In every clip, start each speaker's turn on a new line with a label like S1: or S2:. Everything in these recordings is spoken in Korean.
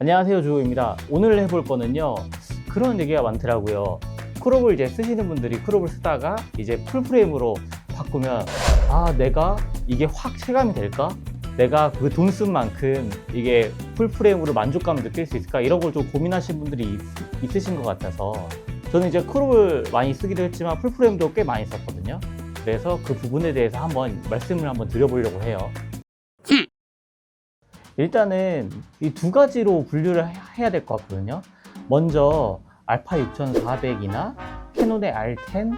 S1: 안녕하세요, 주호입니다. 오늘 해볼 거는요, 그런 얘기가 많더라고요. 크롭을 이제 쓰시는 분들이 크롭을 쓰다가 이제 풀프레임으로 바꾸면 내가 이게 확 체감이 될까? 내가 그 돈 쓴 만큼 이게 풀프레임으로 만족감을 느낄 수 있을까? 이런 걸 좀 고민하시는 분들이 있으신 것 같아서 저는 이제 크롭을 많이 쓰기도 했지만 풀프레임도 꽤 많이 썼거든요. 그래서 그 부분에 대해서 한번 말씀을 드려보려고 해요. 일단은 이 두 가지로 분류를 해야 될 것 같거든요. 먼저 알파 6400이나 캐논의 R10,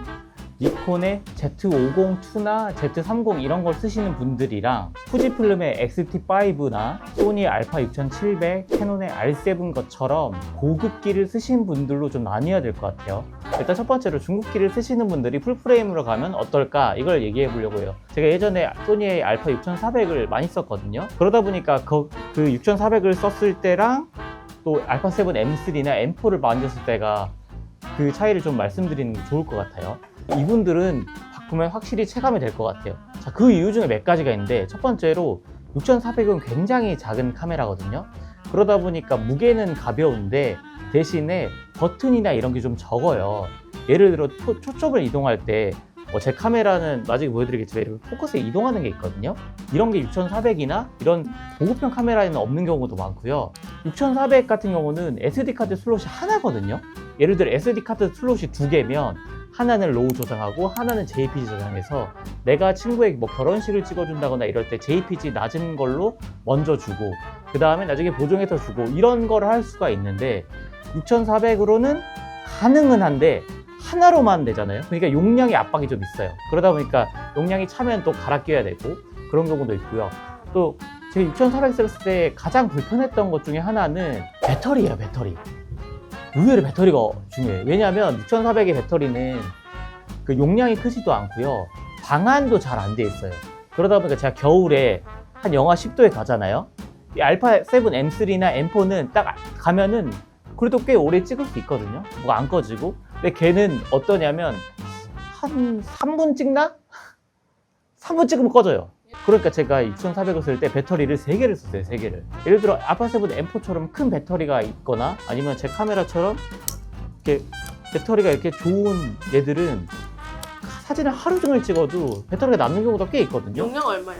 S1: 니콘의 Z502나 Z30 이런 걸 쓰시는 분들이랑 후지필름의 X-T5나 소니의 알파 6700, 캐논의 R7 것처럼 고급기를 쓰시는 분들로 좀 나뉘어야 될 것 같아요. 일단 첫 번째로 중급기를 쓰시는 분들이 풀프레임으로 가면 어떨까 이걸 얘기해 보려고 해요. 제가 예전에 소니의 알파 6400을 많이 썼거든요. 그러다 보니까 그 6400을 썼을 때랑 또 알파 7 M3나 M4를 만졌을 때가 그 차이를 좀 말씀드리는 게 좋을 것 같아요. 이분들은 바꾸면 확실히 체감이 될 것 같아요. 자, 그 이유 중에 몇 가지가 있는데, 첫 번째로 6400은 굉장히 작은 카메라거든요. 그러다 보니까 무게는 가벼운데 대신에 버튼이나 이런 게 좀 적어요. 예를 들어 초점을 이동할 때 제 카메라는 나중에 보여드리겠지만 이렇게 포커스에 이동하는 게 있거든요. 이런 게 6400이나 이런 고급형 카메라에는 없는 경우도 많고요. 6400 같은 경우는 SD카드 슬롯이 하나거든요. 예를 들어 SD카드 슬롯이 두 개면 하나는 로우 저장하고 하나는 JPG 저장해서 내가 친구에게 뭐 결혼식을 찍어준다거나 이럴 때 JPG 낮은 걸로 먼저 주고 그 다음에 나중에 보정해서 주고 이런 거를 할 수가 있는데 6400으로는 가능은 한데 하나로만 되잖아요. 그러니까 용량의 압박이 좀 있어요. 그러다 보니까 용량이 차면 또 갈아 껴야 되고 그런 경우도 있고요. 또 제가 6400 썼을 때 가장 불편했던 것 중에 하나는 배터리예요. 배터리. 의외로 배터리가 중요해요. 왜냐하면 6400의 배터리는 그 용량이 크지도 않고요. 방한도 잘 안 돼 있어요. 그러다 보니까 제가 겨울에 한 영하 10도에 가잖아요. 이 알파 7 M3나 M4는 딱 가면은 그래도 꽤 오래 찍을 수 있거든요. 뭐가 안 꺼지고. 근데 걔는 어떠냐면 한 3분 찍나? 3분 찍으면 꺼져요. 그러니까 제가 6400을 쓸 때 배터리를 3개를 썼어요. 3개를. 예를 들어 알파 7 M4처럼 큰 배터리가 있거나 아니면 제 카메라처럼 이렇게 배터리가 이렇게 좋은 얘들은 사진을 하루 종일 찍어도 배터리가 남는 경우가 꽤 있거든요.
S2: 용량 얼마야?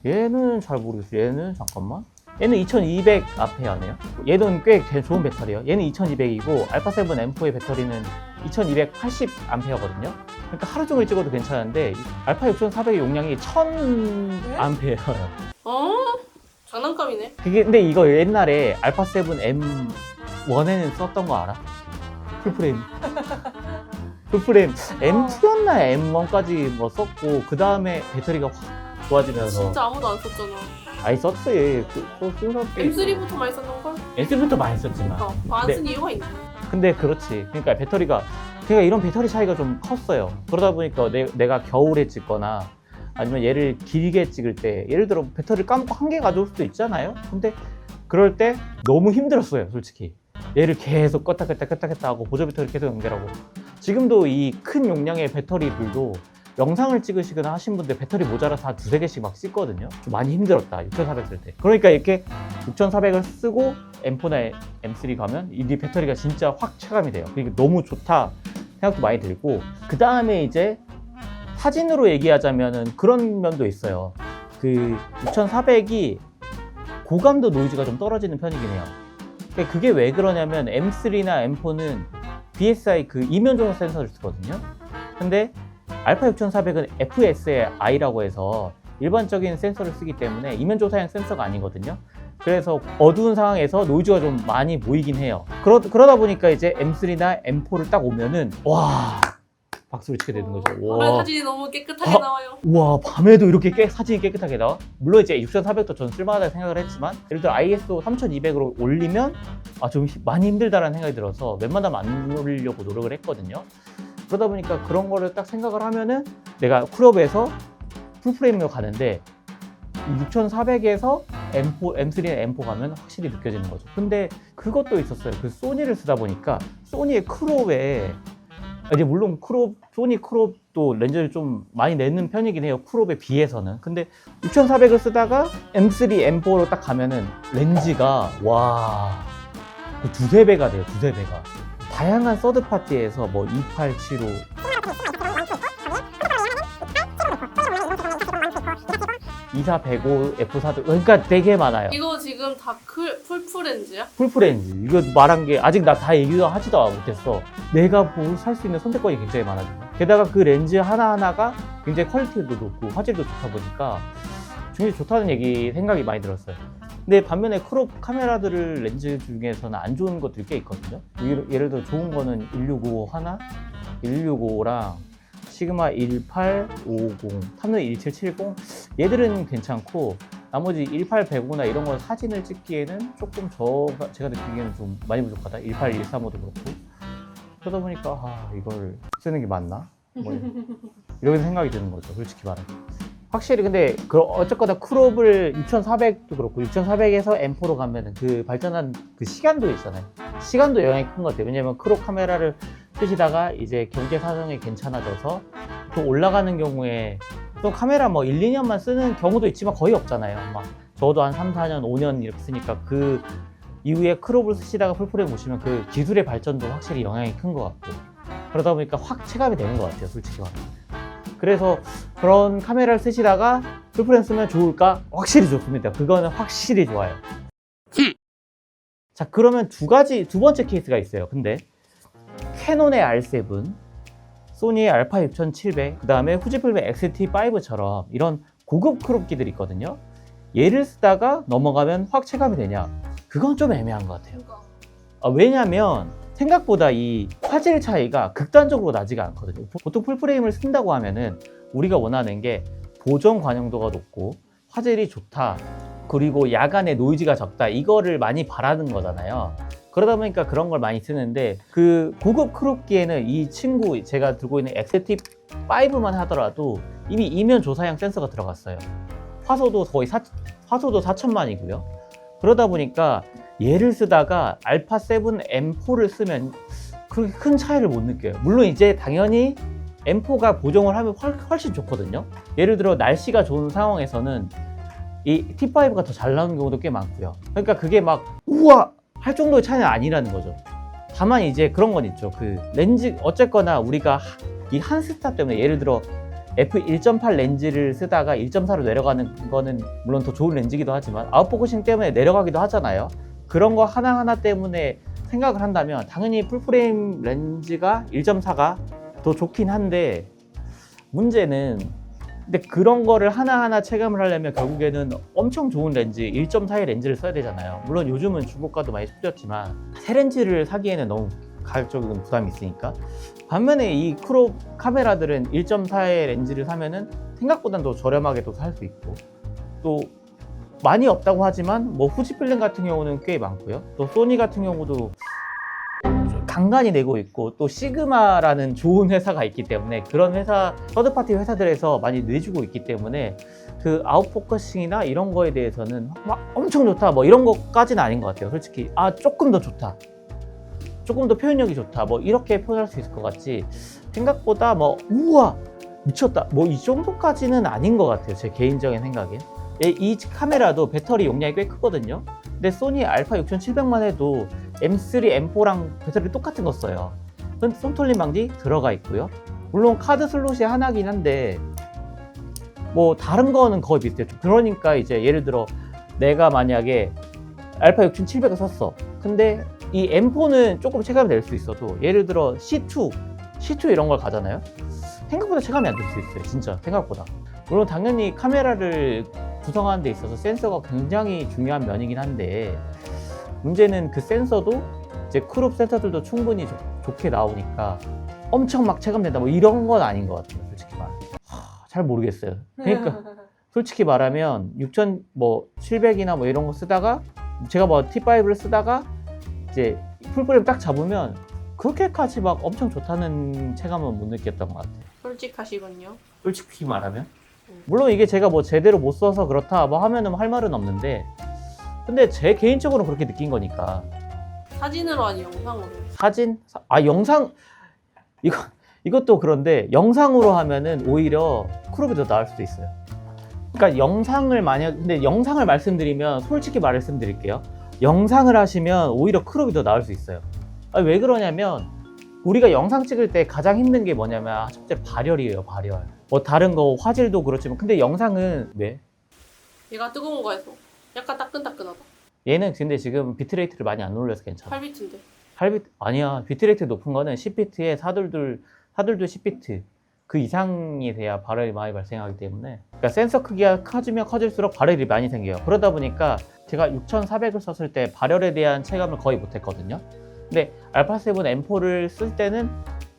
S1: 얘는 잘 모르겠어요. 얘는 잠깐만. 얘는 2200A네요. 얘는 꽤 좋은 배터리예요. 얘는 2200이고 알파 7 M4의 배터리는 2280A거든요. 그러니까 하루 종일 찍어도 괜찮은데 알파 6400의 용량이 1000A예요.
S2: 장난감이네.
S1: 근데 이거 옛날에 알파 7 M1에는 썼던 거 알아? 풀프레임. 풀프레임 M2였나 M1까지 뭐 썼고 그 다음에 배터리가 확 좋아지면서
S2: 진짜 아무도 안 썼잖아.
S1: 많이 썼지.
S2: M3부터 많이 썼는 걸?
S1: M3부터 많이 썼지만.
S2: 안 쓴 이유가 있네.
S1: 근데 그렇지. 그러니까 배터리가 이런 배터리 차이가 좀 컸어요. 그러다 보니까 내가 겨울에 찍거나 아니면 얘를 길게 찍을 때 예를 들어 배터리를 까먹고 한 개 가져올 수도 있잖아요. 근데 그럴 때 너무 힘들었어요, 솔직히. 얘를 계속 껐다 켰다 하고 보조 배터리 계속 연결하고. 지금도 이 큰 용량의 배터리들도 영상을 찍으시거나 하신 분들 배터리 모자라서 한 2-3개씩 막 씻거든요. 좀 많이 힘들었다, 6400 쓸 때. 그러니까 이렇게 6400을 쓰고 M4나 M3 가면 이 배터리가 진짜 확 체감이 돼요. 그러니까 너무 좋다 생각도 많이 들고, 그 다음에 이제 사진으로 얘기하자면은 그런 면도 있어요. 그 6400이 고감도 노이즈가 좀 떨어지는 편이긴 해요. 그게 왜 그러냐면 M3나 M4는 BSI 그 이면 조사 센서를 쓰거든요. 근데 알파 6400은 FSI라고 해서 일반적인 센서를 쓰기 때문에 이면 조사형 센서가 아니거든요. 그래서 어두운 상황에서 노이즈가 좀 많이 보이긴 해요. 그러다 보니까 이제 M3나 M4를 딱 오면은 와 박수를 치게 되는 거죠.
S2: 밤에 사진이 너무 깨끗하게 나와요.
S1: 와, 밤에도 이렇게 사진이 깨끗하게 나와? 물론 이제 6400도 저는 쓸만하다고 생각을 했지만 예를 들어 ISO 3200으로 올리면 좀 많이 힘들다라는 생각이 들어서 웬만하면 안 올리려고 노력을 했거든요. 그러다 보니까 그런 거를 딱 생각을 하면은 내가 크롭에서 풀프레임으로 가는데 6400에서 M3나 M4 가면 확실히 느껴지는 거죠. 근데 그것도 있었어요. 그 소니를 쓰다 보니까 소니의 크롭에 이제 물론 소니 크롭도 렌즈를 좀 많이 내는 편이긴 해요. 크롭에 비해서는. 근데 6400을 쓰다가 M3, M4로 딱 가면은 렌즈가 와 두세 배가 돼요. 두세 배가. 다양한 서드 파티에서 뭐 2875 2405 F4도 그러니까 되게 많아요.
S2: 이거 지금 다 풀프렌즈야?
S1: 풀프렌즈 이거 말한 게 아직 나 다 얘기도 하지도 못했어. 내가 살 수 있는 선택권이 굉장히 많아져. 게다가 그 렌즈 하나하나가 굉장히 퀄리티도 높고 화질도 좋다 보니까 굉장히 좋다는 생각이 많이 들었어요. 근데 반면에 크롭 카메라들을 렌즈 중에서는 안 좋은 것들이 꽤 있거든요. 예를 들어 좋은 거는 165 하나, 165랑 시그마 1850, 탐노 1770 얘들은 괜찮고 나머지 1815나 이런 건 사진을 찍기에는 조금 제가 느끼기에는 좀 많이 부족하다. 1813호도 그렇고 그러다 보니까 이걸 쓰는 게 맞나? 뭐 이런 생각이 드는 거죠. 솔직히 말하면. 확실히 근데 어쨌거나 크롭을 6400도 그렇고 6400에서 M4로 가면은 그 발전한 그 시간도 있잖아요. 시간도 영향이 큰 것 같아요. 왜냐면 크롭 카메라를 쓰시다가 이제 경제 사정이 괜찮아져서 또 올라가는 경우에 또 카메라 뭐 1, 2년만 쓰는 경우도 있지만 거의 없잖아요. 막 저도 한 3, 4년, 5년 이렇게 쓰니까 그 이후에 크롭을 쓰시다가 풀프레임 보시면 그 기술의 발전도 확실히 영향이 큰 것 같고 그러다 보니까 확 체감이 되는 것 같아요. 솔직히 말하면. 그래서 그런 카메라를 쓰시다가 풀프레임 쓰면 좋을까? 확실히 좋습니다. 그거는 확실히 좋아요. 자, 그러면 두 번째 케이스가 있어요. 근데 캐논의 R7, 소니의 알파 6700, 그 다음에 후지필름의 XT5처럼 이런 고급 크롭기들이 있거든요. 얘를 쓰다가 넘어가면 확 체감이 되냐? 그건 좀 애매한 것 같아요.
S2: 그러니까.
S1: 왜냐면 생각보다 이 화질 차이가 극단적으로 나지가 않거든요. 보통 풀프레임을 쓴다고 하면은 우리가 원하는 게 보정 관용도가 높고 화질이 좋다, 그리고 야간에 노이즈가 적다, 이거를 많이 바라는 거잖아요. 그러다 보니까 그런 걸 많이 쓰는데 그 고급 크롭기에는 이 친구 제가 들고 있는 XT5만 하더라도 이미 이면 조사형 센서가 들어갔어요. 화소도 거의 화소도 4000만이고요. 그러다 보니까 얘를 쓰다가 알파 7 M4를 쓰면 그렇게 큰 차이를 못 느껴요. 물론 이제 당연히 M4가 보정을 하면 훨씬 좋거든요. 예를 들어 날씨가 좋은 상황에서는 이 T5가 더 잘 나오는 경우도 꽤 많고요. 그러니까 그게 막 우와 할 정도의 차이는 아니라는 거죠. 다만 이제 그런 건 있죠. 그 렌즈 어쨌거나 우리가 이 한 스탑 때문에 예를 들어 f1.8 렌즈를 쓰다가 1.4로 내려가는 거는 물론 더 좋은 렌즈이기도 하지만 아웃포커싱 때문에 내려가기도 하잖아요. 그런 거 하나하나 때문에 생각을 한다면 당연히 풀프레임 렌즈가 1.4가 더 좋긴 한데 문제는 근데 그런 거를 하나하나 체감을 하려면 결국에는 엄청 좋은 렌즈 1.4의 렌즈를 써야 되잖아요. 물론 요즘은 중고가도 많이 풀렸지만 새 렌즈를 사기에는 너무 가격적인 부담이 있으니까. 반면에 이 크롭 카메라들은 1.4의 렌즈를 사면은 생각보다는 더 저렴하게도 살 수 있고 또 많이 없다고 하지만 뭐 후지필름 같은 경우는 꽤 많고요. 또 소니 같은 경우도 간간히 내고 있고 또 시그마라는 좋은 회사가 있기 때문에 그런 회사 서드파티 회사들에서 많이 내주고 있기 때문에 그 아웃포커싱이나 이런 거에 대해서는 막 엄청 좋다 뭐 이런 것까지는 아닌 것 같아요. 솔직히 조금 더 좋다, 조금 더 표현력이 좋다 뭐 이렇게 표현할 수 있을 것 같지 생각보다 뭐 우와 미쳤다 뭐 이 정도까지는 아닌 것 같아요. 제 개인적인 생각엔. 이 카메라도 배터리 용량이 꽤 크거든요. 근데 소니 알파 6700만 해도 M3, M4랑 배터리 똑같은 거 써요. 솜털림 방지 들어가 있고요. 물론 카드 슬롯이 하나긴 한데 뭐 다른 거는 거의 비슷해요. 그러니까 이제 예를 들어 내가 만약에 알파 6700을 썼어. 근데 이 M4는 조금 체감이 될 수 있어도 예를 들어 C2 이런 걸 가잖아요. 생각보다 체감이 안 될 수 있어요. 진짜 생각보다. 물론 당연히 카메라를 구성하는 데 있어서 센서가 굉장히 중요한 면이긴 한데 문제는 그 센서도 이제 크롭 센서들도 충분히 좋게 나오니까 엄청 막 체감된다 뭐 이런 건 아닌 것 같아요. 솔직히 말하면 잘 모르겠어요. 그러니까 솔직히 말하면 6700이나 뭐 이런 거 쓰다가 제가 뭐 T5를 쓰다가 이제 풀프레임 딱 잡으면 그렇게까지 막 엄청 좋다는 체감은 못 느꼈던 것 같아요.
S2: 솔직하시군요.
S1: 솔직히 말하면 물론 이게 제가 뭐 제대로 못 써서 그렇다 뭐 하면은 할 말은 없는데 근데 제 개인적으로 그렇게 느낀 거니까.
S2: 사진으로 아니 영상으로?
S1: 사진? 영상 이것도 그런데 영상으로 하면은 오히려 크롭이 더 나을 수도 있어요. 그러니까 근데 영상을 말씀드리면 솔직히 말씀드릴게요. 영상을 하시면 오히려 크롭이 더 나을 수 있어요. 왜 그러냐면 우리가 영상 찍을 때 가장 힘든 게 뭐냐면 첫째 발열이에요, 발열. 뭐 다른 거 화질도 그렇지만 근데 영상은 왜?
S2: 얘가 뜨거운 거에서 약간 따끈따끈하다.
S1: 얘는 근데 지금 비트레이트를 많이 안 올려서 괜찮아.
S2: 8비트인데.
S1: 8비트 아니야. 비트레이트 높은 거는 10비트에 422 10비트 그 이상이 돼야 발열이 많이 발생하기 때문에 그러니까 센서 크기가 커지면 커질수록 발열이 많이 생겨요. 그러다 보니까 제가 6400을 썼을 때 발열에 대한 체감을 거의 못했거든요. 근데 알파7 M4를 쓸 때는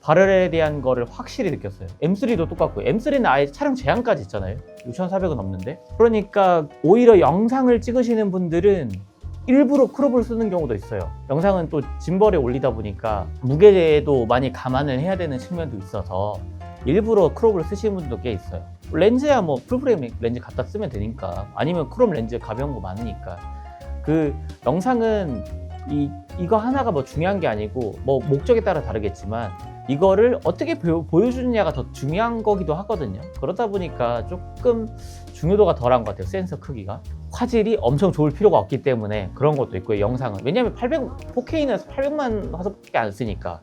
S1: 발열에 대한 거를 확실히 느꼈어요. M3도 똑같고 M3는 아예 촬영 제한까지 있잖아요. 6400은 없는데 그러니까 오히려 영상을 찍으시는 분들은 일부러 크롭을 쓰는 경우도 있어요. 영상은 또 짐벌에 올리다 보니까 무게도 많이 감안을 해야 되는 측면도 있어서 일부러 크롭을 쓰시는 분도 꽤 있어요. 렌즈야 뭐 풀프레임 렌즈 갖다 쓰면 되니까 아니면 크롭 렌즈 가벼운 거 많으니까 그 영상은 이거 하나가 뭐 중요한 게 아니고 뭐 목적에 따라 다르겠지만 이거를 어떻게 보여주느냐가 더 중요한 거기도 하거든요. 그러다 보니까 조금 중요도가 덜한 것 같아요. 센서 크기가 화질이 엄청 좋을 필요가 없기 때문에 그런 것도 있고요. 영상은 왜냐하면 4K는 800만 화소밖에 안 쓰니까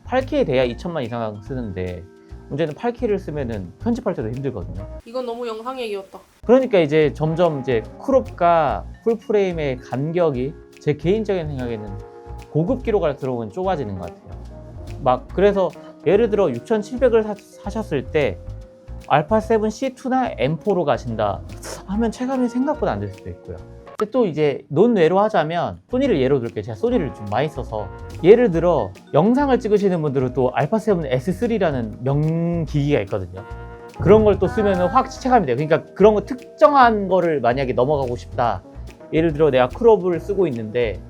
S1: 8K 돼야 2000만 이상 쓰는데 문제는 8K를 쓰면은 편집할 때도 힘들거든요.
S2: 이건 너무 영상 얘기였다.
S1: 그러니까 이제 점점 이제 크롭과 풀프레임의 간격이 제 개인적인 생각에는 고급 기록을 들어오면 좁아지는 것 같아요. 막 그래서 예를 들어 6700을 사셨을 때 알파7 C2나 M4로 가신다 하면 체감이 생각보다 안 될 수도 있고요. 근데 또 이제 논외로 하자면 소니를 예로 들게요. 제가 소니를 좀 많이 써서 예를 들어 영상을 찍으시는 분들은 또 알파7 S3라는 명기기가 있거든요. 그런 걸 또 쓰면 확 체감이 돼요. 그러니까 그런 거 특정한 거를 만약에 넘어가고 싶다. 예를 들어 내가 크롭을 쓰고 있는데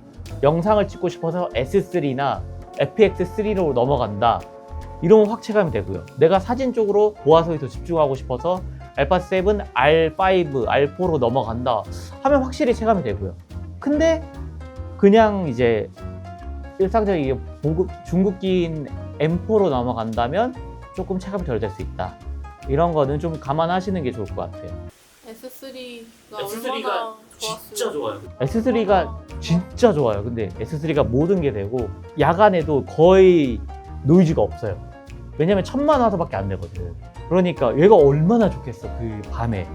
S1: 영상을 찍고 싶어서 S3나 FX3로 넘어간다. 이러면 확 체감이 되고요. 내가 사진 쪽으로 보아서에 더 집중하고 싶어서 알파7, R5, R4로 넘어간다 하면 확실히 체감이 되고요. 근데 그냥 이제 일상적인 고급 중국기인 M4로 넘어간다면 조금 체감이 덜 될 수 있다. 이런 거는 좀 감안하시는 게 좋을 것 같아요.
S2: S3가
S3: S3가
S2: 얼마나
S3: 진짜
S2: 좋았으면.
S3: 좋아요.
S1: S3가 진짜 좋아요. 근데 S3가 모든 게 되고 야간에도 거의 노이즈가 없어요. 왜냐면 1000만 화소밖에 안 되거든. 그러니까 얘가 얼마나 좋겠어. 그 밤에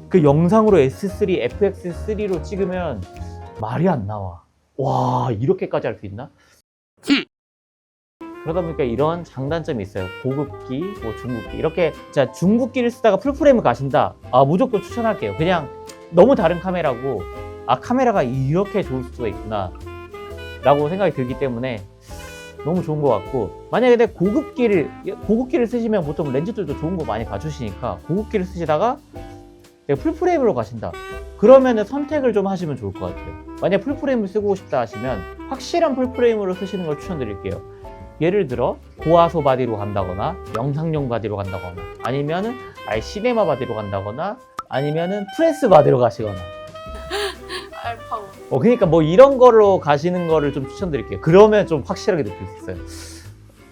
S1: 그 영상으로 S3, FX3로 찍으면 말이 안 나와. 와 이렇게까지 할 수 있나? 그러다 보니까 이런 장단점이 있어요. 고급기, 뭐 중국기 이렇게 자 중국기를 쓰다가 풀프레임을 가신다. 무조건 추천할게요. 그냥 너무 다른 카메라고 카메라가 이렇게 좋을 수가 있구나 라고 생각이 들기 때문에 너무 좋은 것 같고 만약에 내 고급기를 쓰시면 보통 렌즈들도 좋은 거 많이 가주시니까 고급기를 쓰시다가 내가 풀프레임으로 가신다. 그러면은 선택을 좀 하시면 좋을 것 같아요. 만약 풀프레임을 쓰고 싶다 하시면 확실한 풀프레임으로 쓰시는 걸 추천드릴게요. 예를 들어 고화소 바디로 간다거나 영상용 바디로 간다거나 아니면은 아예 시네마 바디로 간다거나 아니면은 프레스 바디로 가시거나
S2: 알파고.
S1: 그러니까 뭐 이런 거로 가시는 거를 좀 추천드릴게요. 그러면 좀 확실하게 느낄 수 있어요.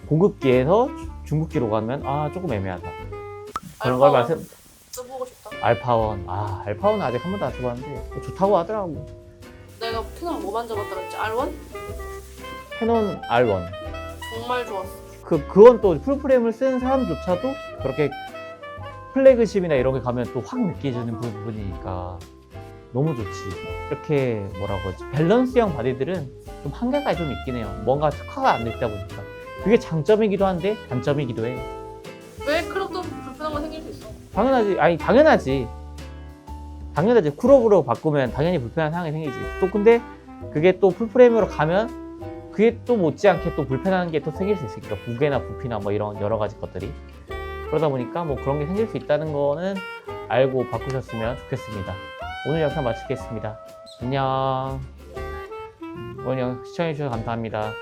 S1: 고급기에서 중급기로 가면 조금 애매하다. 그런 걸 말씀.
S2: 써보고 싶다.
S1: 알파원. 알파원 아직 한 번도 안 써봤는데 좋다고 하더라고.
S2: 내가 캐논 뭐 만져봤다 그랬지? R1?
S1: 캐논 R1.
S2: 정말 좋았어.
S1: 그건 또 풀프레임을 쓰는 사람조차도 그렇게 플래그십이나 이런 게 가면 또 확 느껴지는 부분이니까 너무 좋지. 이렇게 뭐라고 하지? 밸런스형 바디들은 좀 한계가 좀 있긴 해요. 뭔가 특화가 안 됐다 보니까. 그게 장점이기도 한데 단점이기도 해.
S2: 왜 크롭도 불편한 거 생길 수 있어?
S1: 당연하지. 크롭으로 바꾸면 당연히 불편한 상황이 생기지. 또 근데 그게 또 풀프레임으로 가면 그게 또 못지않게 또 불편한 게 또 생길 수 있으니까 무게나 부피나 뭐 이런 여러 가지 것들이 그러다 보니까 뭐 그런 게 생길 수 있다는 거는 알고 바꾸셨으면 좋겠습니다. 오늘 영상 마치겠습니다. 안녕. 오늘 영상 시청해주셔서 감사합니다.